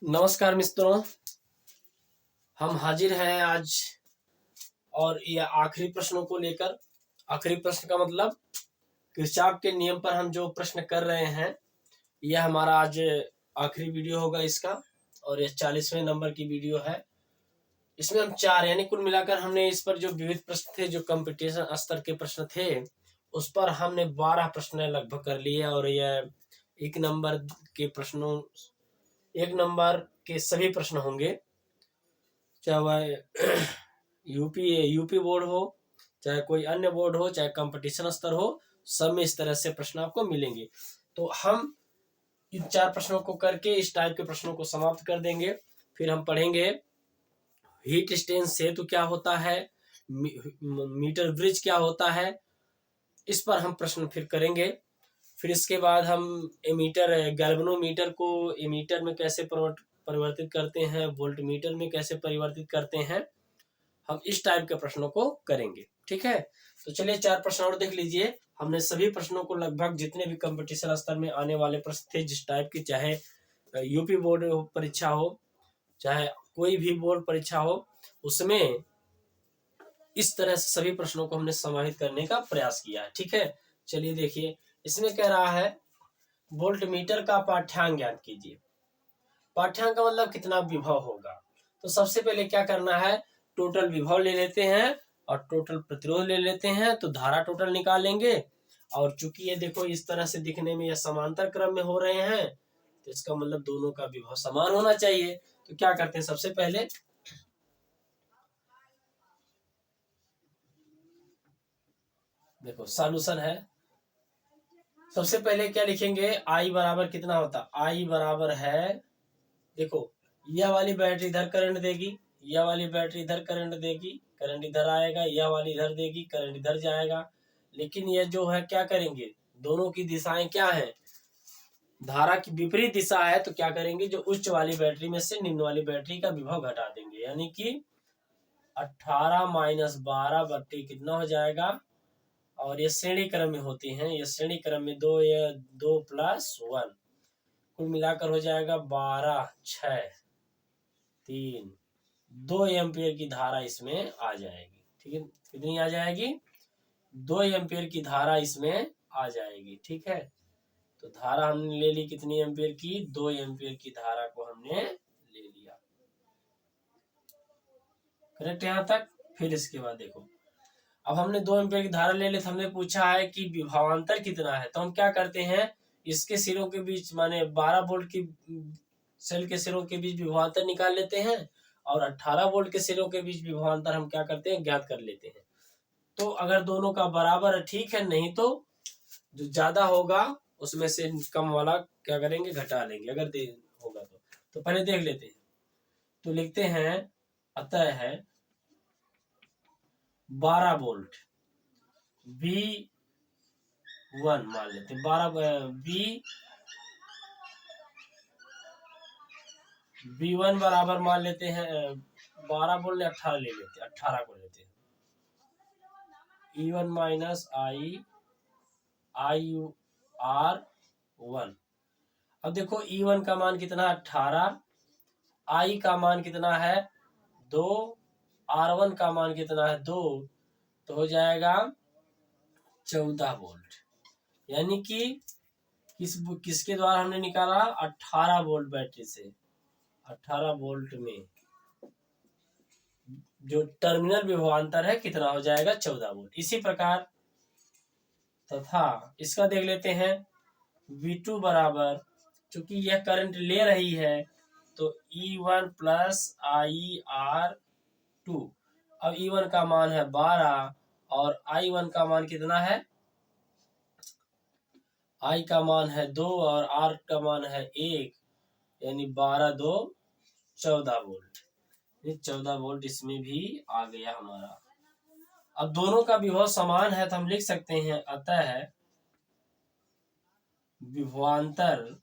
नमस्कार मित्रों, हम हाजिर हैं आज और ये आखिरी प्रश्नों को लेकर। आखिरी प्रश्न का मतलब किरचॉफ के नियम पर हम जो प्रश्न कर रहे हैं, यह हमारा आज आखिरी वीडियो होगा इसका। और यह 40वें नंबर की वीडियो है। इसमें हम चार यानी कुल मिलाकर हमने इस पर जो विविध प्रश्न थे, जो कंपटीशन स्तर के प्रश्न थे, उस पर हमने 12 प्रश्न लगभग कर लिए। और यह एक नंबर के प्रश्नों, एक नंबर के सभी प्रश्न होंगे, चाहे वह यूपी बोर्ड हो, चाहे कोई अन्य बोर्ड हो, चाहे कंपटीशन स्तर हो, सब में इस तरह से प्रश्न आपको मिलेंगे। तो हम इन चार प्रश्नों को करके इस टाइप के प्रश्नों को समाप्त कर देंगे। फिर हम पढ़ेंगे हीट स्टेन सेतु क्या होता है, मीटर ब्रिज क्या होता है, इस पर हम प्रश्न फिर करेंगे। फिर इसके बाद हम एमीटर, गैल्वेनोमीटर को एमीटर में कैसे परिवर्तित करते हैं, वोल्ट मीटर में कैसे परिवर्तित करते हैं, हम इस टाइप के प्रश्नों को करेंगे। ठीक है, तो चलिए चार प्रश्न और देख लीजिए। हमने सभी प्रश्नों को लगभग जितने भी कंपटीशन स्तर में आने वाले प्रश्न थे, जिस टाइप की, चाहे यूपी बोर्ड परीक्षा हो, चाहे कोई भी बोर्ड परीक्षा हो, उसमें इस तरह से सभी प्रश्नों को हमने समाहित करने का प्रयास किया है। ठीक है, चलिए देखिए, इसमें कह रहा है वोल्ट मीटर का पाठ्यांक ज्ञात कीजिए। पाठ्यांक का मतलब कितना विभव होगा। तो सबसे पहले क्या करना है, टोटल विभव ले लेते हैं और टोटल प्रतिरोध ले लेते हैं, तो धारा टोटल निकालेंगे। और चूंकि ये देखो इस तरह से दिखने में ये समांतर क्रम में हो रहे हैं, तो इसका मतलब दोनों का विभव समान होना चाहिए। तो क्या करते हैं, सबसे पहले देखो सॉल्यूशन है। सबसे पहले क्या लिखेंगे, आई बराबर कितना होता है, आई बराबर है, देखो यह वाली बैटरी इधर करंट देगी, यह वाली बैटरी इधर करंट देगी, करंट इधर आएगा, यह वाली इधर देगी, करंट इधर जाएगा। लेकिन यह जो है क्या करेंगे, दोनों की दिशाएं क्या है, धारा की विपरीत दिशा है। तो क्या करेंगे, जो उच्च वाली बैटरी में से निम्न वाली बैटरी का विभव घटा देंगे, यानी कि 18 माइनस 12 बट्टे कितना हो जाएगा। और ये श्रेणी क्रम में होती हैं, ये श्रेणी क्रम में दो, ये 2 प्लस 1, कुल मिलाकर हो जाएगा 12, 6, 3, 2 एम्पियर की धारा इसमें आ जाएगी। ठीक है, कितनी आ जाएगी, 2 एम्पियर की धारा इसमें आ जाएगी। ठीक है, तो धारा हमने ले ली कितनी एम्पियर की, 2 एम्पियर की धारा को हमने ले लिया। करेक्ट यहाँ तक। फिर इसके बाद देखो, अब हमने 2 एम्पियर की धारा ले ली, तो हमने पूछा है कि विभवांतर कितना है। तो हम क्या करते हैं, इसके सिरों के बीच, माने 12 वोल्ट की सेल के सिरों के बीच विभवांतर निकाल लेते हैं, और 18 वोल्ट के सिरों के बीच विभवांतर हम क्या करते हैं, ज्ञात कर लेते हैं। तो अगर दोनों का बराबर है ठीक है, नहीं तो जो ज्यादा होगा उसमें से कम वाला क्या करेंगे, घटा लेंगे, अगर दे होगा तो पहले देख लेते हैं। तो लिखते हैं, अतः है 12 वोल्ट V1 मान लेते हैं, 12 V1 बराबर मान लेते हैं 12 बोल 18 ले लेते हैं, 18 को लेते हैं, E1 माइनस IR1। अब देखो E1 का मान कितना, 18, I का मान कितना है 2, R1 का मान कितना है 2, तो हो जाएगा 14 वोल्ट। यानी कि किसके द्वारा हमने निकाला, 18 वोल्ट बैटरी से, 18 वोल्ट में जो टर्मिनल विभवांतर है कितना हो जाएगा, 14 वोल्ट। इसी प्रकार तथा इसका देख लेते हैं, V2 बराबर, चूंकि यह करंट ले रही है, तो E1 प्लस IR2। अब E1 का मान है 12 और I1 का मान कितना है, I का मान है 2 और R का मान है 1, यानी 12 2 14 वोल्ट। 14 वोल्ट इसमें भी आ गया हमारा। अब दोनों का विभव समान है, तो हम लिख सकते हैं, अतः विभवांतर,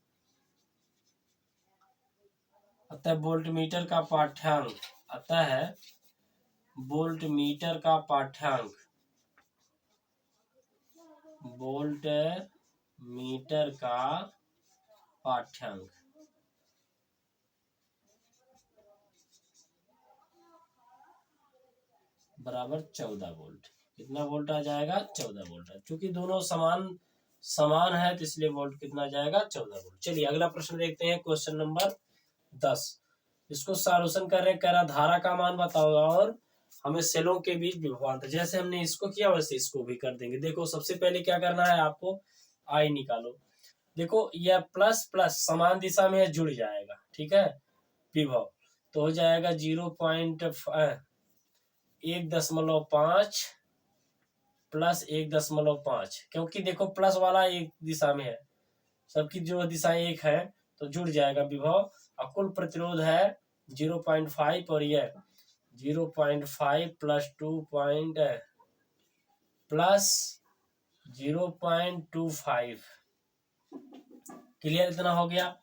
अतः वोल्टमीटर का पाठ्यांक, अतः वोल्टमीटर का पाठ्यांक, वोल्ट मीटर का पाठ्यांक बराबर 14 वोल्ट। कितना वोल्ट आ जाएगा? 14 वोल्ट। क्योंकि दोनों समान है तो इसलिए वोल्ट कितना जाएगा? 14 वोल्ट। चलिए अगला प्रश्न देखते हैं, क्वेश्चन नंबर 10। इसको सॉल्यूशन कर रहे हैं, कह रहा धारा का मान बताओ और हमें सेलों के बीच विभवांतर। जैसे हमने इसको किया वैसे इसको भी कर देंगे। देखो सबसे पहले क्या करना है आपको, आई निकालो। देखो यह प्लस प्लस समान दिशा में जुड़ जाएगा, ठीक है। विभव तो हो जाएगा 0.1.5 प्लस 1.5, क्योंकि देखो प्लस वाला एक दिशा में है, सबकी जो दिशा एक है तो जुड़ जाएगा विभव। और कुल प्रतिरोध है 0.5 और यह 0.5 प्लस 0.25। क्लियर? इतना हो गया।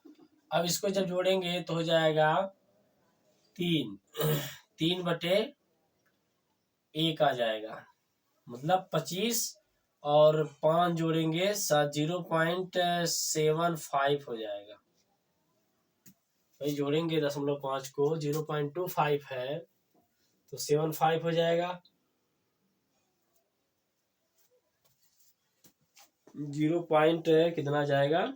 अब इसको जब जोड़ेंगे तो हो जाएगा 3/1 आ जाएगा, मतलब 25 और 5 जोड़ेंगे 0.75 हो जाएगा। भाई जोड़ेंगे 0.5 को, 0.25 है तो 75 हो जाएगा। 0 पॉइंट कितना जाएगा?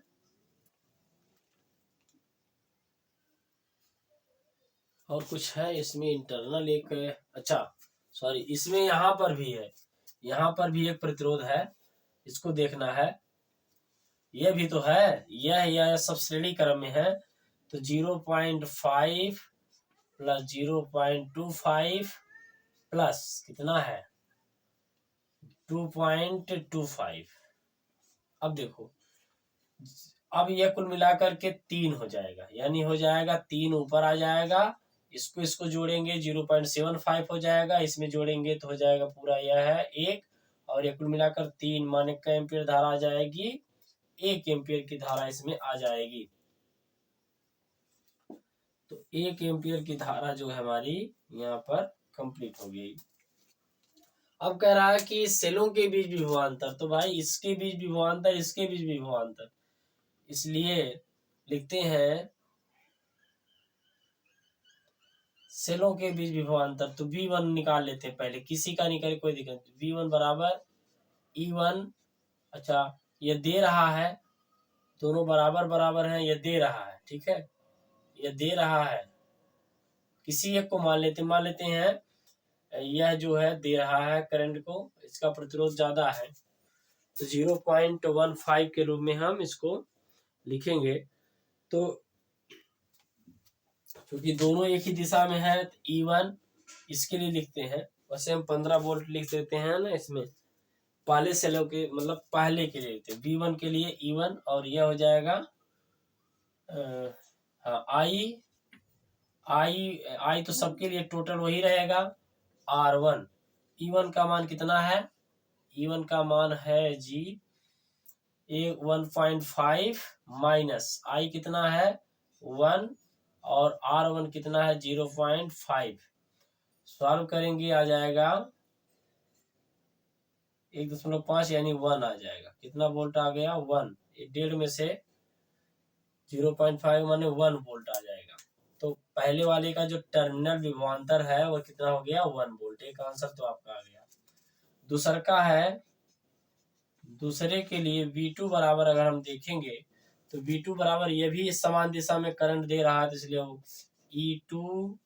और कुछ है इसमें इंटरनल एक, अच्छा सॉरी, इसमें यहाँ पर भी है, यहाँ पर भी एक प्रतिरोध है, इसको देखना है। यह भी तो है, यह सब श्रेणी क्रम में है। तो 0.5 प्लस 0.25 प्लस कितना है? 2.25। अब देखो, अब यह कुल मिलाकर के 3 हो जाएगा, यानी हो जाएगा 3 ऊपर आ जाएगा। इसको जोड़ेंगे 0.75 हो जाएगा, इसमें जोड़ेंगे तो हो जाएगा पूरा यह है 1, और यह कुल मिलाकर 3 माने का एम्पियर धारा आ जाएगी, 1 एम्पियर की धारा इसमें आ जाएगी। तो 1 एम्पियर की धारा जो है हमारी यहाँ पर कंप्लीट हो गई। अब कह रहा है कि सेलों के बीच विभवांतर, तो भाई इसके बीच विभवांतर, इसके बीच विभवांतर, इसलिए लिखते हैं सेलों के बीच विभवांतर। तो V1 निकाल लेते हैं पहले, किसी का निकाले कोई दिक्कत नहीं। V1 बराबर E1, अच्छा ये दे रहा है, दोनों बराबर बराबर हैं, ये दे रहा है, ठीक है, ये दे रहा है। किसी एक को मान लेते हैं यह जो है दे रहा है करंट को, इसका प्रतिरोध ज्यादा है, तो 0.15 के रूप में हम इसको लिखेंगे। तो क्योंकि दोनों एक ही दिशा में है तो E1 इसके लिए लिखते हैं। वैसे हम 15 वोल्ट लिख देते हैं ना इसमें, पहले सेलों के मतलब पहले के लिए लिखते हैं। V1 के लिए E1, और यह हो जाएगा I तो सबके लिए टोटल वही रहेगा R1। E1 का मान कितना है? E1 का मान है जी 1.5 माइनस I कितना है 1, और R1 कितना है 0.5। सॉल्व करेंगे आ जाएगा 1.5 यानी 1 आ जाएगा। कितना वोल्ट आ गया? 1। 1.5 में से 0.5 माने 1 वोल्ट आ जाएगा। तो पहले वाले का जो टर्मिनल विभवांतर है वो कितना हो गया? 1 वोल्ट। एक आंसर तो आपका आ गया। दूसरा का है, दूसरे के लिए V2 बराबर अगर हम देखेंगे तो V2 बराबर, ये भी समान दिशा में करंट दे रहा है, तो इसलिए E2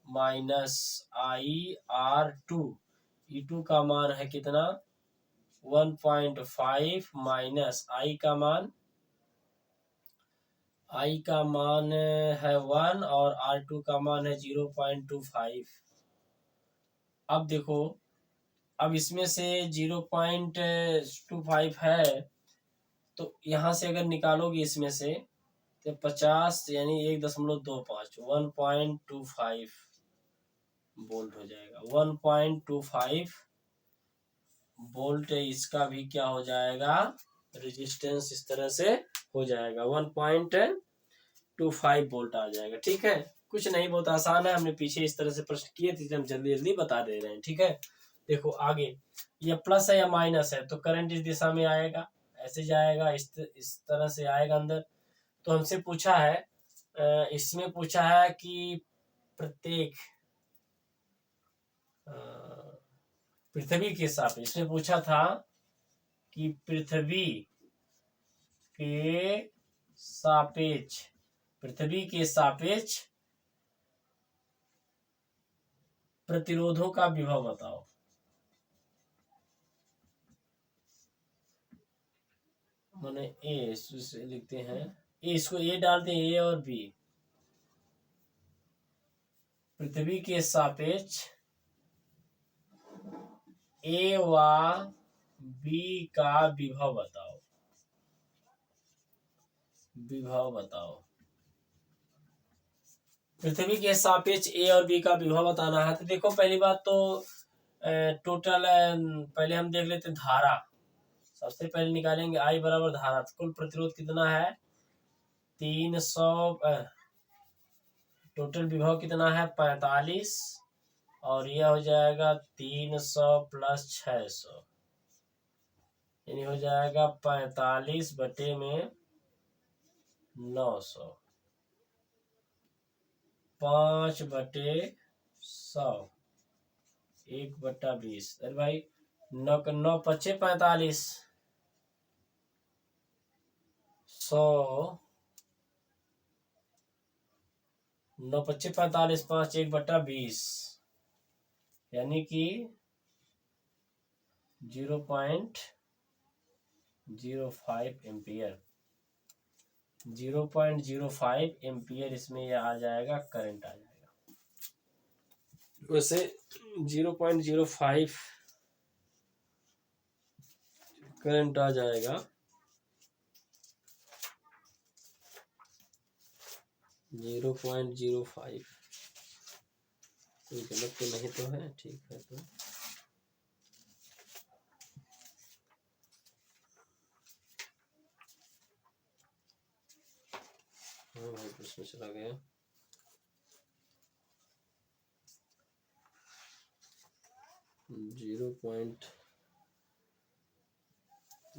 माइनस IR2। E2 का मान है कितना? 1.5 माइनस I का मान है 1, और R2 का मान है 0.25। अब देखो, अब इसमें से 0.25 है, तो यहाँ से अगर निकालोगे इसमें से तो 50 यानी 1.25 1.25 वोल्ट हो जाएगा। 1.25 वोल्ट इसका भी क्या हो जाएगा? रेजिस्टेंस इस तरह से हो जाएगा, 1.25 वोल्ट आ जाएगा। ठीक है, कुछ नहीं, बहुत आसान है। हमने पीछे इस तरह से प्रश्न किए थे, हम जल्दी जल्दी बता दे रहे हैं। ठीक है, देखो आगे, ये प्लस है या माइनस है, तो करंट इस दिशा में आएगा, ऐसे जाएगा, इस तरह से आएगा अंदर। तो हमसे पूछा है, इसमें पूछा है कि प्रत्येक पृथ्वी के सापेक्ष, इसने पूछा था कि पृथ्वी के सापेक्ष, पृथ्वी के सापेक्ष प्रतिरोधों का विभव बताओ। मैंने ए लिखते हैं, ए, इसको ए डालते हैं, ए और बी। पृथ्वी के सापेक्ष ए व बी का विभव बताओ, विभव बताओ। पृथ्वी के सापेक्ष ए और बी का विभव बताना है। तो देखो पहली बात तो टोटल पहले हम देख लेते धारा। सबसे पहले निकालेंगे आई बराबर धारा। तो कुल प्रतिरोध कितना है 300, टोटल विभव कितना है 45, और यह हो जाएगा 300 प्लस 600, यानी हो जाएगा 45 बटे में 900, 5 बटे 100, 1 बटा 20। अरे भाई 9 पचे 45, 100, 9 पचे 45, 5 1 बटा 20, यानी कि 0.05 एम्पियर, 0.05 एम्पियर इसमें यह आ जाएगा, करंट आ जाएगा। वैसे 0.05 करंट आ जाएगा, 0.05। कोई गलत तो नहीं तो है, ठीक है। तो हाँ भाई प्रश्न चला गया। जीरो पॉइंट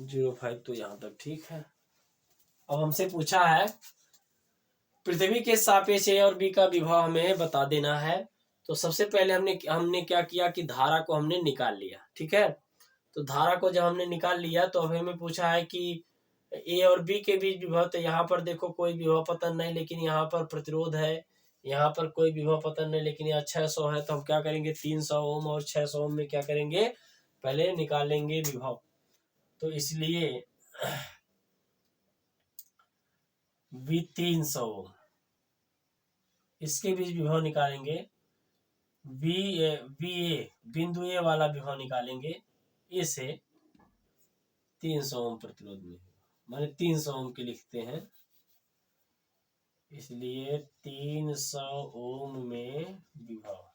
05 तो यहाँ तक ठीक है। अब हमसे पूछा है पृथ्वी के सापेक्ष ए और बी का विभव हमें बता देना है। तो सबसे पहले हमने क्या किया कि धारा को हमने निकाल लिया, ठीक है। तो धारा को जब हमने निकाल लिया तो अब हमें पूछा है कि ए और बी के बीच विभव। तो यहाँ पर देखो कोई विभव पतन नहीं, लेकिन यहाँ पर प्रतिरोध है, यहाँ पर कोई विभव पतन नहीं, लेकिन यहाँ 600 है। तो हम क्या करेंगे 300 ओम और 600 ओम में क्या करेंगे, पहले निकालेंगे विभव। तो इसलिए V 300 ओम, इसके बीच विभव निकालेंगे। ए बिंदु ए वाला विभव निकालेंगे, ए से 300 ओम प्रतिरोध में, माने 300 ओम के लिखते हैं, इसलिए 300 ओम में विभव।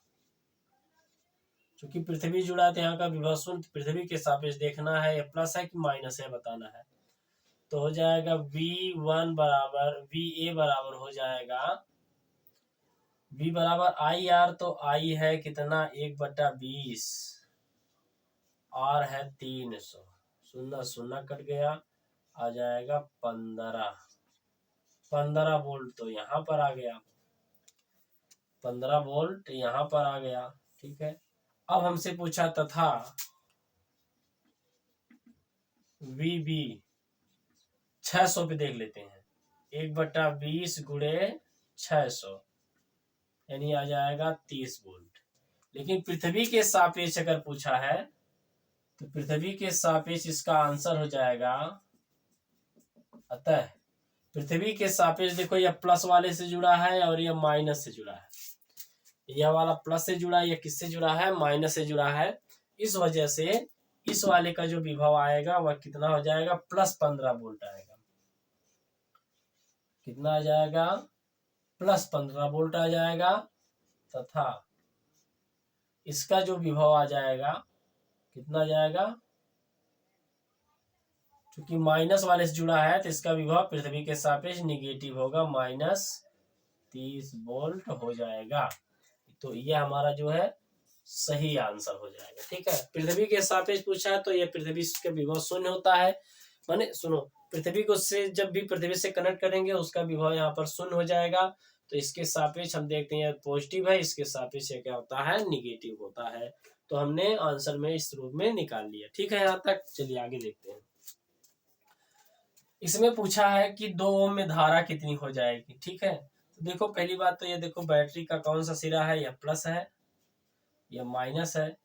क्योंकि पृथ्वी जुड़ा है तो यहाँ का विभव शून्य, पृथ्वी के सापेक्ष देखना है या प्लस है कि माइनस है बताना है। तो हो जाएगा V1 बराबर VA बराबर हो जाएगा V बराबर आई आर। तो आई है कितना 1/20, आर है 300, 0 0 कट गया, आ जाएगा 15 वोल्ट। तो यहाँ पर आ गया 15 वोल्ट, यहाँ पर आ गया, ठीक है। अब हमसे पूछा तथा VB 600 पे देख लेते हैं, 1/20 गुणे 600, यानी आ जाएगा 30 वोल्ट। लेकिन पृथ्वी के सापेक्ष अगर पूछा है तो पृथ्वी के सापेक्ष इसका आंसर हो जाएगा। अतः पृथ्वी के सापेक्ष देखो यह प्लस वाले से जुड़ा है और यह माइनस से जुड़ा है। यह वाला प्लस से जुड़ा है, यह किससे जुड़ा है, माइनस से जुड़ा है। इस वजह से इस वाले का जो विभव आएगा वह कितना हो जाएगा, +15 वोल्ट आएगा। कितना आ जाएगा, +15 वोल्ट आ जाएगा। तथा इसका जो विभव आ जाएगा कितना आ जाएगा, क्योंकि माइनस वाले से जुड़ा है तो इसका विभव पृथ्वी के सापेक्ष निगेटिव होगा, -30 वोल्ट हो जाएगा। तो यह हमारा जो है सही आंसर हो जाएगा, ठीक है। पृथ्वी के सापेक्ष पूछा है तो यह पृथ्वी का विभव शून्य होता है। माने सुनो, पृथ्वी को से जब भी पृथ्वी से कनेक्ट करेंगे उसका विभव यहाँ पर शून्य हो जाएगा। तो इसके सापेक्ष हम देखते हैं पॉजिटिव है, इसके सापेक्ष क्या होता है, निगेटिव होता है। तो तो हमने आंसर में इस रूप में निकाल लिया। ठीक है यहाँ तक। चलिए आगे देखते हैं। इसमें पूछा है कि 2 ओम में धारा कितनी हो जाएगी। ठीक है, तो देखो पहली बात तो ये देखो बैटरी का कौन सा सिरा है, यह प्लस है, यह माइनस है,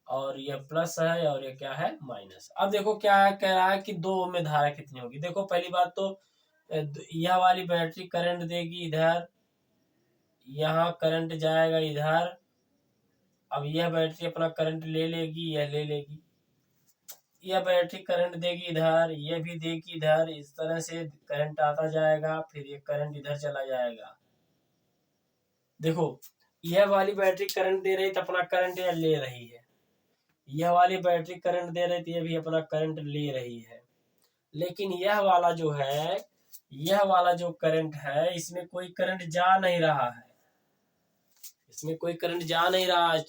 और यह प्लस है, और ये क्या है, माइनस। अब देखो क्या है, कह रहा है कि 2 ओम में धारा कितनी होगी। देखो पहली बात तो यह वाली बैटरी करंट देगी इधर, यहाँ करंट जाएगा इधर। अब यह बैटरी अपना करंट ले लेगी, यह ले लेगी। यह बैटरी करंट देगी इधर, यह भी देगी इधर। इस तरह से करंट आता जाएगा, फिर ये करंट इधर चला जाएगा। देखो यह वाली बैटरी करंट दे रही तो अपना करंट यह ले रही है, यह वाली बैटरी करंट दे रही थी, ये भी अपना करंट ले रही है। लेकिन यह वाला जो है, यह वाला जो करंट है, इसमें कोई करंट जा नहीं रहा है, इसमें कोई करंट जा नहीं रहा है।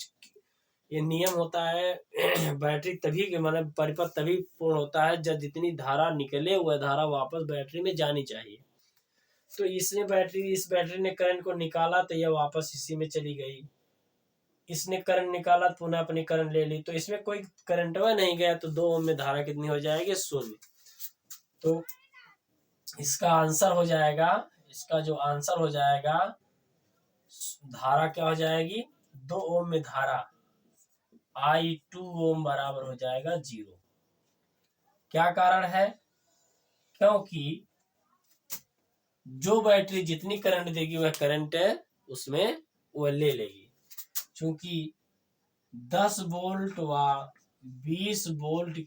ये नियम होता है बैटरी तभी मतलब परिपथ तभी पूर्ण होता है जब जितनी धारा निकले हुए धारा वापस बैटरी में जानी चाहिए। तो इसने इस बैटरी ने करंट को निकाला तो यह वापस इसी में चली गई। इसने करंट निकाला तो पुनः अपनी करंट ले ली, तो इसमें कोई करंट नहीं गया, तो 2 ओम में धारा कितनी हो जाएगी, 0। तो इसका आंसर हो जाएगा, इसका जो आंसर हो जाएगा, धारा क्या हो जाएगी, 2 ओम में धारा I2 ओम बराबर हो जाएगा 0। क्या कारण है, क्योंकि जो बैटरी जितनी करंट देगी वह करंट उसमें वह ले लेगी। चूंकि 10 वोल्ट व 20 वोल्ट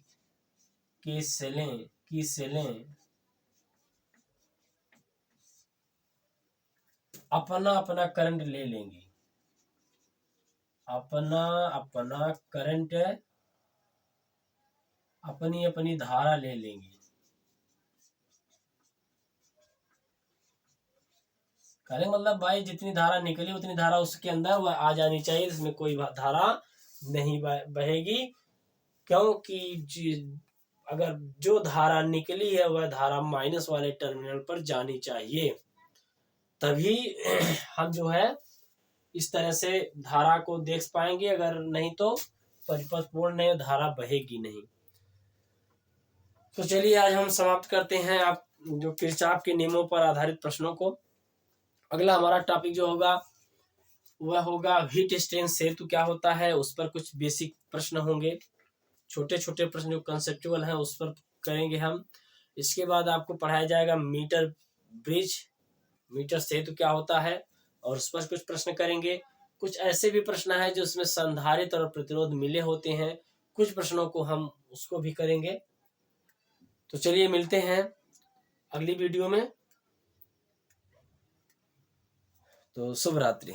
की सेलें अपना अपना करंट ले लेंगी, अपना करंट अपनी अपनी धारा ले लेंगी। कहने मतलब भाई जितनी धारा निकली उतनी धारा उसके अंदर वह आ जानी चाहिए, इसमें कोई धारा नहीं बहेगी। क्योंकि अगर जो धारा निकली है वह धारा माइनस वाले टर्मिनल पर जानी चाहिए, तभी हम जो है इस तरह से धारा को देख पाएंगे। अगर नहीं तो परिपथ पूर्ण नहीं, धारा बहेगी नहीं। तो चलिए आज हम समाप्त करते हैं आप जो किरचॉफ के नियमों पर आधारित प्रश्नों को। अगला हमारा टॉपिक जो होगा वह होगा हीट स्ट्रेन सेतु क्या होता है, उस पर कुछ बेसिक प्रश्न होंगे, छोटे छोटे प्रश्न जो कंसेप्चुअल हैं उस पर करेंगे हम। इसके बाद आपको पढ़ाया जाएगा मीटर ब्रिज, मीटर सेतु क्या होता है, और उस पर कुछ प्रश्न करेंगे। कुछ ऐसे भी प्रश्न है जो उसमें संधारित्र और प्रतिरोध मिले होते हैं, कुछ प्रश्नों को हम उसको भी करेंगे। तो चलिए मिलते हैं अगली वीडियो में। तो शुभ रात्रि।